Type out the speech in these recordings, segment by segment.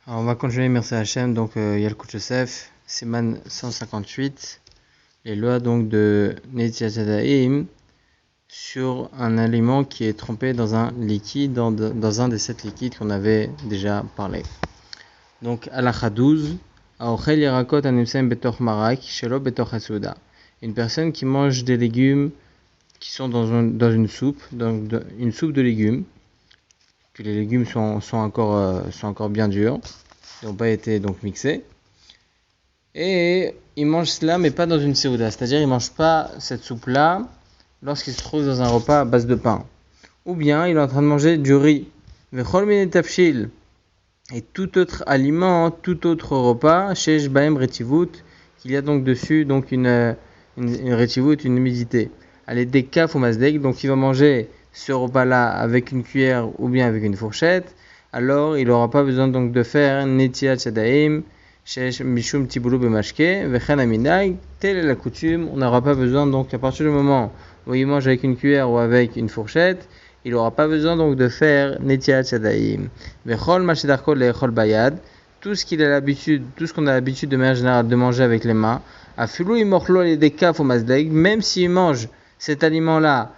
Alors on va continuer, merci Hachem. Donc Yalkut Yosef, Siman 158, les lois donc de Netilat Yadayim sur un aliment qui est trempé dans un liquide, dans un des 7 liquides qu'on avait déjà parlé. Donc Halakha 12, Aochel Yarakot Animsem Betoch Marak, Shelo Betoch Hasuda. Une personne qui mange des légumes qui sont dans une soupe, donc une soupe de légumes, que les légumes sont encore bien durs, ils n'ont pas été donc mixés, et il mange cela mais pas dans une séouda, c'est-à-dire il ne mange pas cette soupe-là lorsqu'il se trouve dans un repas à base de pain, ou bien il est en train de manger du riz, vechol min tafshil, et tout autre aliment, tout autre repas, shesh baem retivut, qu'il y a donc dessus donc une retivut, une humidité, allez des kaf ou masdek, donc il va manger ce repas-là avec une cuillère ou bien avec une fourchette, alors il n'aura pas besoin donc de faire netilat yadayim shesh mishum tiboulou bemashke vechen aminai, telle est la coutume. On n'aura pas besoin donc à partir du moment où il mange avec une cuillère ou avec une fourchette, il n'aura pas besoin donc de faire netilat yadayim vechol mashedarko leechol bayad, tout ce qu'on a l'habitude de manière générale de manger avec les mains, afilou imorlo les dekaf ou masdeg, même s'il mange cet aliment-là,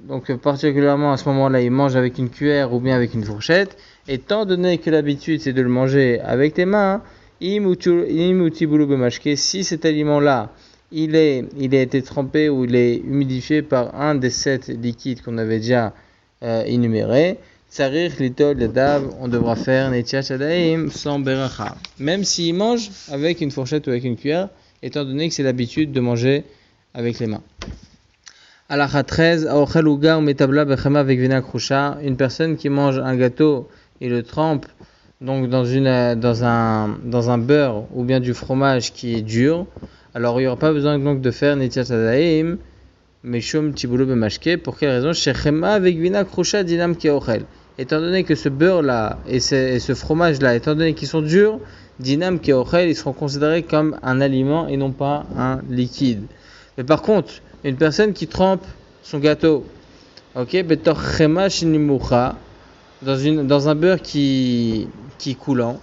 donc particulièrement à ce moment-là, il mange avec une cuillère ou bien avec une fourchette, étant donné que l'habitude c'est de le manger avec les mains, si cet aliment-là, il a été trempé ou il est humidifié par un des 7 liquides qu'on avait déjà énumérés, tsarir litol yadav, on devra faire netilat yadayim sans beracha, même s'il mange avec une fourchette ou avec une cuillère, étant donné que c'est l'habitude de manger avec les mains. Halakha 13, Aochel uga ou metabla bechema avec vina krusha, une personne qui mange un gâteau et le trempe donc dans un beurre ou bien du fromage qui est dur, alors il n'y aura pas besoin donc de faire netilat yadayim meshum tiboulou bemashke. Pour quelle raison? Shechema avec vina krusha dinam ki aochel, étant donné que ce beurre là et ce fromage là, étant donné qu'ils sont durs, dinam ki aochel, ils seront considérés comme un aliment et non pas un liquide. Mais par contre, une personne qui trempe son gâteau, ok, betoch chema shinimucha, dans un beurre qui est coulant,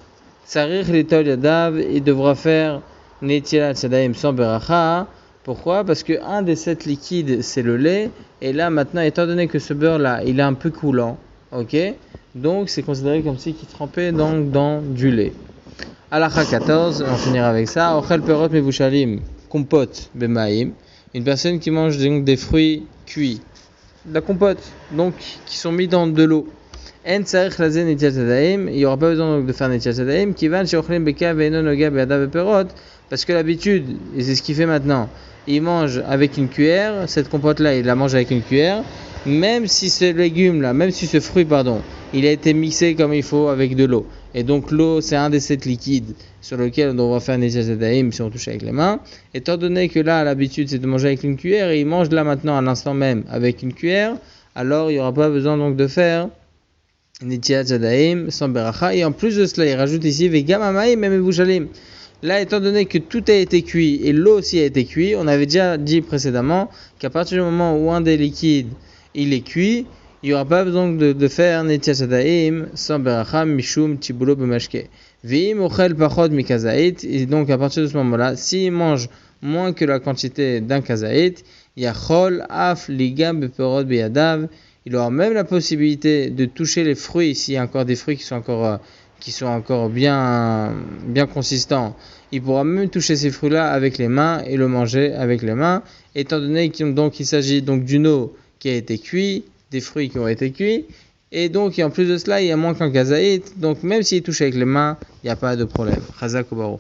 tsarir litol yadav, il devra faire netilat yadayim sans beracha. Pourquoi? Parce que un des 7 liquides c'est le lait, et là maintenant, étant donné que ce beurre là il est un peu coulant, ok, donc c'est considéré comme si il trempait dans du lait. Halakha 14, on finira avec ça. Ochel perot mevushalim compote bemaim, une personne qui mange donc des fruits cuits, de la compote, donc qui sont mis dans de l'eau. En tsarich lazen netilat yadayim, il n'y aura pas besoin donc de faire netilat yadayim, kivan sheochlim beka ve'eno noga be'adav ve'perot, parce que l'habitude, et c'est ce qu'il fait maintenant, il mange avec une cuillère, cette compote là il la mange avec une cuillère, même si ce légume là, même si ce fruit il a été mixé comme il faut avec de l'eau, et donc l'eau c'est un des 7 liquides sur lequel on devra faire netilat yadayim si on touche avec les mains, étant donné que là l'habitude c'est de manger avec une cuillère et il mange là maintenant à l'instant même avec une cuillère, alors il n'y aura pas besoin donc de faire netilat yadayim sans beracha. Et en plus de cela il rajoute ici vegam hamayim mevushalim. Là, étant donné que tout a été cuit et l'eau aussi a été cuite, on avait déjà dit précédemment qu'à partir du moment où un des liquides il est cuit, il n'y aura pas besoin de faire netilat yadayim sans beracha mishum tiboulou bemashke. Ve'im ochel pachot mikazait, et donc à partir de ce moment-là, s'il mange moins que la quantité d'un kazait, yachol af ligam beperot beyadav, il aura même la possibilité de toucher les fruits s'il y a encore des fruits qui sont encore bien consistants. Il pourra même toucher ces fruits-là avec les mains et le manger avec les mains, étant donné qu'il s'agit donc d'une eau qui a été cuite, des fruits qui ont été cuits, et donc en plus de cela, il y a moins qu'un kazaït, donc même s'il touche avec les mains, il n'y a pas de problème. Chazak ou baruch.